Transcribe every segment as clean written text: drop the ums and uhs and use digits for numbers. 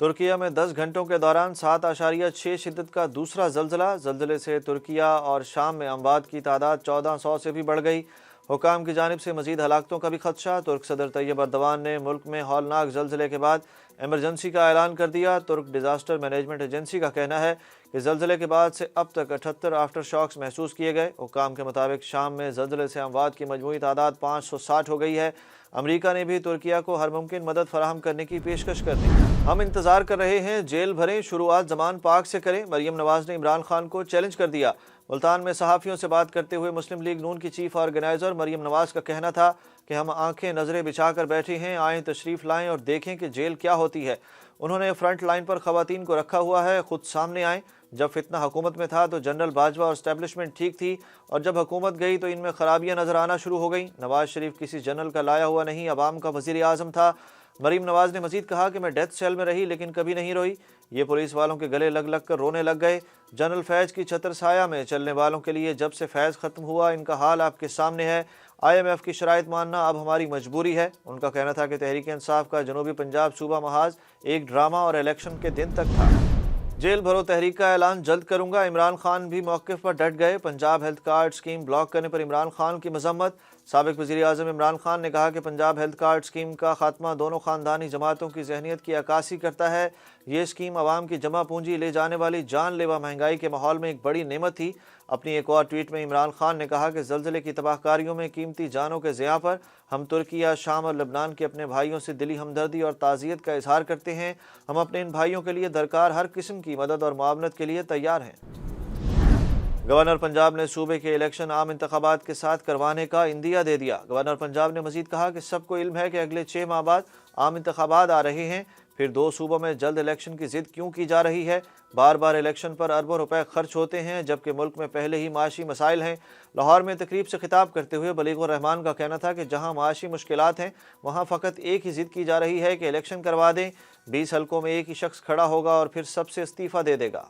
तुर्किया में 10 घंटों के दौरान 7.6 शिद्दत का दूसरा जल्जले से तुर्किया और शाम में अमवात की तादाद 1400 से भी बढ़ गई। हुकाम की जानिब से मजीद हलाकतों का भी खदशा। तुर्क सदर तैयब अर्दवान ने मुल्क में हौलनाक जल्जले के बाद एमरजेंसी का ऐलान कर दिया। तुर्क डिजास्टर मैनेजमेंट एजेंसी का कहना है कि जल्जले के बाद से अब तक 78 आफ्टर शॉक्स महसूस किए गए। हुकाम के मुताबिक शाम में जल्जले से अमवात की मजमूई तादाद 560 हो गई है। अमरीका ने भी तुर्किया को हर मुमकिन मदद फराहम करने की पेशकश कर दी। हम इंतजार कर रहे हैं, जेल भरें, शुरुआत जमान पाक से करें। मरियम नवाज ने इमरान खान को चैलेंज कर दिया। मुल्तान में सहाफ़ियों से बात करते हुए मुस्लिम लीग नून की चीफ ऑर्गेनाइजर मरियम नवाज का कहना था कि हम आंखें नजरें बिछा कर बैठे हैं, आएँ तशरीफ़ लाएँ और देखें कि जेल क्या होती है। उन्होंने फ्रंट लाइन पर ख़वातीन को रखा हुआ है, खुद सामने आएँ। जब फितना हुकूमत में था तो जनरल बाजवा और एस्टेब्लिशमेंट ठीक थी, और जब हुकूमत गई तो इनमें खराबियां नजर आना शुरू हो गई। नवाज शरीफ किसी जनरल का लाया हुआ नहीं, अवाम का वज़ीर आज़म था। मरीम नवाज ने मजीद कहा कि मैं डेथ सेल में रही लेकिन कभी नहीं रोई। ये पुलिस वालों के गले लग लग कर रोने लग गए। जनरल फैज़ की छतर साया में चलने वालों के लिए जब से फैज़ ख़त्म हुआ, इनका हाल आपके सामने है। IMF की शराइत मानना अब हमारी मजबूरी है। उनका कहना था कि तहरीक इंसाफ का जनूबी पंजाब सूबा महाज एक ड्रामा और इलेक्शन के दिन तक था। जेल भरो तहरीक का ऐलान जल्द करूंगा। इमरान खान भी मौक़िफ़ पर डट गए। Punjab health card scheme block करने पर इमरान खान की मजम्मत। साबिक वज़ीर आज़म इमरान खान ने कहा कि पंजाब हेल्थ कार्ड स्कीम का खात्मा दोनों ख़ानदानी जमातों की जहनीत की अक्कासी करता है। ये स्कीम आवाम की जमा पूंजी ले जाने वाली जानलेवा महंगाई के माहौल में एक बड़ी नेमत थी। अपनी एक और ट्वीट में इमरान खान ने कहा कि ज़ल्ज़ले की तबाहकारियों में कीमती जानों के ज़िया पर हम तुर्किया, शाम और लबनान के अपने भाइयों से दिली हमदर्दी और ताज़ियत का इजहार करते हैं। हम अपने इन भाइयों के लिए दरकार हर किस्म की मदद और मुआवनत के लिए तैयार हैं। गवर्नर पंजाब ने सूबे के इलेक्शन आम इंतखाबात के साथ करवाने का इंदिया दे दिया। गवर्नर पंजाब ने मजीद कहा कि सबको इल्म है कि अगले 6 माह बाद आम इंतखाबात आ रहे हैं, फिर 2 सूबों में जल्द इलेक्शन की जिद क्यों की जा रही है। बार बार इलेक्शन पर अरबों रुपए खर्च होते हैं जबकि मुल्क में पहले ही माशी मसाइल हैं। लाहौर में तकरीब से खिताब करते हुए बलीगुर रहमान का कहना था कि जहां माशी मुश्किलात हैं वहां फ़कत एक ही जिद की जा रही है कि इलेक्शन करवा दें। 20 हलकों में एक ही शख्स खड़ा होगा और फिर सबसे इस्तीफ़ा दे देगा।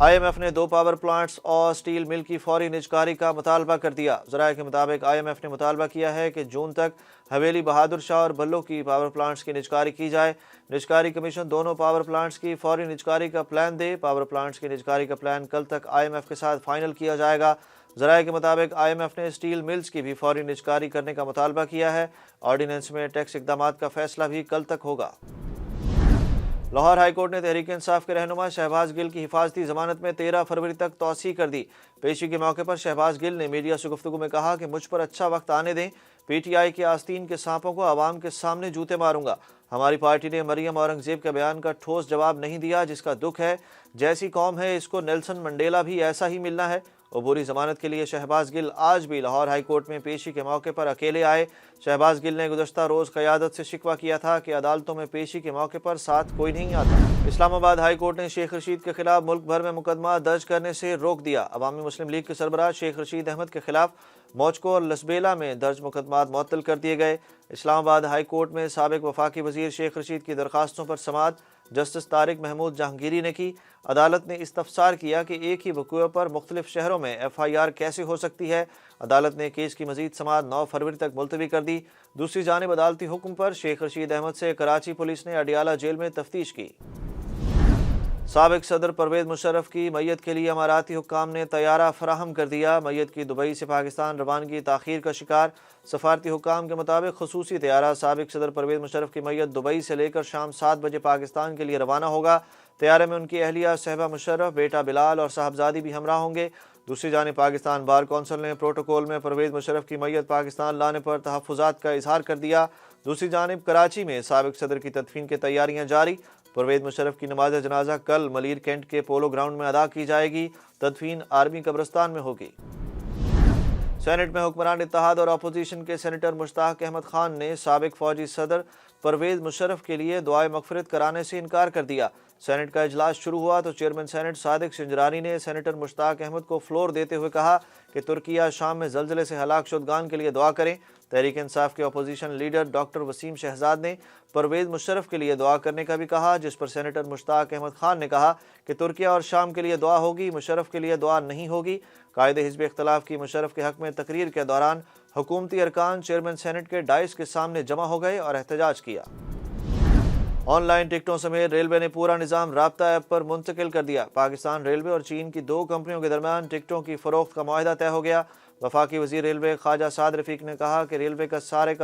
IMF ने 2 पावर प्लांट्स और स्टील मिल की फौरी निजकारी का मुतालबा कर दिया। ज़राए के मुताबिक IMF ने मुतालबा किया है कि जून तक हवेली, बहादुर शाह और बल्लो की पावर प्लांट्स की निजकारी की जाए। निजकारी कमीशन दोनों पावर प्लांट्स की फौरी निजकारी का प्लान दे। पावर प्लांट्स की निजकारी का प्लान कल तक IMF के साथ फाइनल किया जाएगा। ज़राए के मुताबिक IMF ने स्टील मिल्स की भी फौरी निजकारी करने का मुतालबा किया है। ऑर्डिनेंस में टैक्स इक़दाम का फैसला भी कल तक होगा। लाहौर हाई कोर्ट ने तहरीक इंसाफ के रहनुमा शहबाज गिल की हिफाजती जमानत में 13 फरवरी तक तौसीह कर दी। पेशी के मौके पर शहबाज गिल ने मीडिया से गुफ्तगू में कहा कि मुझ पर अच्छा वक्त आने दें, PTI के आस्तीन के सांपों को आवाम के सामने जूते मारूंगा। हमारी पार्टी ने मरियम औरंगजेब के बयान का ठोस जवाब नहीं दिया, जिसका दुख है। जैसी कौम है इसको नेल्सन मंडेला भी ऐसा ही मिलना है। अबूरी जमानत के लिए शहबाज गिल आज भी लाहौर हाई कोर्ट में पेशी के मौके पर अकेले आए। शहबाज गिल ने गुज़श्ता रोज़ क़यादत से शिकवा किया था कि अदालतों में पेशी के मौके पर साथ कोई नहीं आता। इस्लामाबाद हाई कोर्ट ने शेख रशीद के खिलाफ मुल्क भर में मुकदमा दर्ज करने से रोक दिया। अवामी मुस्लिम लीग के सरबराह शेख रशीद अहमद के खिलाफ मौजको और लसबेला में दर्ज मुकदमात मुअत्तल कर दिए गए। इस्लामाबाद हाई कोर्ट में साबिक वफाकी वज़ीर शेख रशीद की दरखास्तों पर समाअत जस्टिस तारिक महमूद जहांगीरी ने की। अदालत ने इस्तफसार किया कि एक ही वक़ूए पर मुख्तलिफ शहरों में FIR कैसे हो सकती है। अदालत ने केस की मजीद समाअत 9 फरवरी तक मुलतवी कर दी। दूसरी जानिब अदालती हुक्म पर शेख रशीद अहमद से कराची पुलिस ने अडियाला जेल में तफ्तीश की। साबिक सदर परवेज़ मुशर्रफ की मैयत के लिए अमाराती हुक्काम ने तैयारा फराहम कर दिया। मैयत की दुबई से पाकिस्तान रवानगी ताख़ीर का शिकार। सफारती हुक्काम के मुताबिक खसूसी तैयारा साबिक सदर परवेज़ मुशर्रफ की मैयत दुबई से लेकर शाम 7 बजे पाकिस्तान के लिए रवाना होगा। तैयारे में उनकी अहलिया सहबा मुशर्रफ, बेटा बिलाल और साहबजादी भी हमरा होंगे। दूसरी जानिब पाकिस्तान बार कौंसिल ने प्रोटोकॉल में परवेज़ मुशर्रफ की मैयत पाकिस्तान लाने पर तहफ़्फ़ुज़ात का इजहार कर दिया। दूसरी जानिब कराची में साबिक सदर की तदफीन की तैयारियाँ जारी। परवेज़ मुशर्रफ की नमाज जनाजा कल मलीर कैंट के पोलो ग्राउंड में अदा की जाएगी। तदफीन आर्मी कब्रिस्तान में होगी। सेनेट में हुक्मरान इत्तेहाद और अपोजिशन के सेनेटर मुश्ताक अहमद खान ने साबिक फौजी सदर परवेज़ मुशर्रफ के लिए दुआए मग़फ़िरत कराने से इनकार कर दिया। सेनेट का इजलास शुरू हुआ तो चेयरमैन सेनेट सादिक शिंजरानी ने सेनेटर मुश्ताक अहमद को फ्लोर देते हुए कहा कि तुर्किया, शाम में ज़ल्ज़ले से हलाक शुदगान के लिए दुआ करें। तहरीक इंसाफ के opposition leader doctor Waseem Shahzad ने परवेज़ मुशर्रफ के लिए दुआ करने का भी कहा, जिस पर सेनेटर मुश्ताक अहमद खान ने कहा कि तुर्किया और शाम के लिए दुआ होगी, मुशर्रफ के लिए दुआ नहीं होगी। कायदे हिज़्ब इख्तिलाफ की मुशर्रफ के हक़ में तकरीर के दौरान हुकूमती अरकान चेयरमैन सेनेट के डाइस के सामने जमा हो गए और एहतजाज किया। ऑन लाइन टिकटों समेत रेलवे ने पूरा निज़ाम राब्ता ऐप पर मुंतकिल कर दिया। पाकिस्तान रेलवे और चीन की 2 कंपनियों के दरमियान टिकटों की फरोख्त का मुआहदा तय हो गया। वफाकी वज़ीर रेलवे ख्वाजा साद रफ़ीक ने कहा कि रेलवे का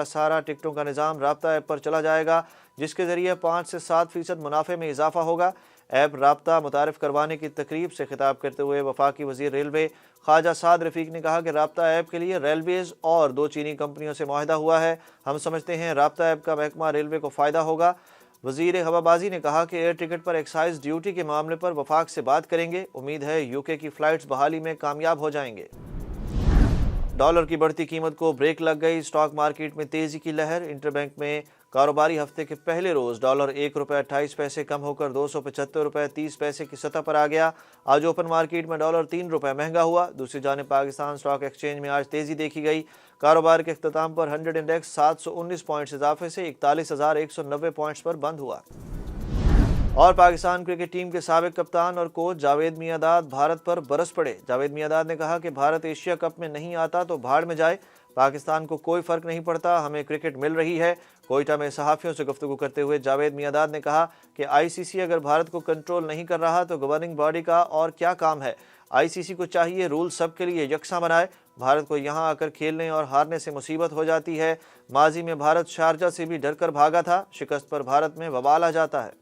सारा टिकटों का निज़ाम राब्ता ऐप पर चला जाएगा, जिसके ज़रिए 5 से 7% मुनाफे में इजाफा होगा। ऐप राब्ता मुतारिफ करवाने की तकरीब से खिताब करते हुए वफाकी वज़ीर रेलवे ख्वाजा साद रफ़ीक ने कहा कि राब्ता ऐप के लिए रेलवेज़ और 2 चीनी कंपनियों से मुआहदा हुआ है। हम समझते हैं राब्ता ऐप का महकमा रेलवे को फ़ायदा होगा। वज़ीर हवाबाजी ने कहा कि एयर टिकट पर एक्साइज ड्यूटी के मामले पर वफाक से बात करेंगे। उम्मीद है यूके की फ़्लाइट्स बहाली में कामयाब हो जाएंगे। डॉलर की बढ़ती कीमत को ब्रेक लग गई। स्टॉक मार्केट में तेजी की लहर। इंटरबैंक में कारोबारी हफ्ते के पहले रोज डॉलर 1 रुपये 28 पैसे कम होकर 275 रुपये 30 पैसे की सतह पर आ गया। आज ओपन मार्केट में डॉलर 3 रुपये महंगा हुआ। दूसरी जानिब पाकिस्तान स्टॉक एक्सचेंज में आज तेजी देखी गई। कारोबार के अख्ताम पर 100 इंडेक्स 719 पॉइंट्स इजाफे से 41,190 पॉइंट्स पर बंद हुआ। और पाकिस्तान क्रिकेट टीम के साबिक कप्तान और कोच जावेद मियांदाद भारत पर बरस पड़े। जावेद मियांदाद ने कहा कि भारत एशिया कप में नहीं आता तो भाड़ में जाए, पाकिस्तान को कोई फर्क नहीं पड़ता, हमें क्रिकेट मिल रही है। कोयटा में सहाफ़ियों से गुफ्तगू करते हुए जावेद मियांदाद ने कहा कि आईसीसी अगर भारत को कंट्रोल नहीं कर रहा तो गवर्निंग बॉडी का और क्या काम है। आईसीसी को चाहिए रूल सबके लिए यकसा बनाए। भारत को यहाँ आकर खेलने और हारने से मुसीबत हो जाती है। माजी में भारत शारजा से भी डर कर भागा था। शिकस्त पर भारत में वबाल आ जाता है।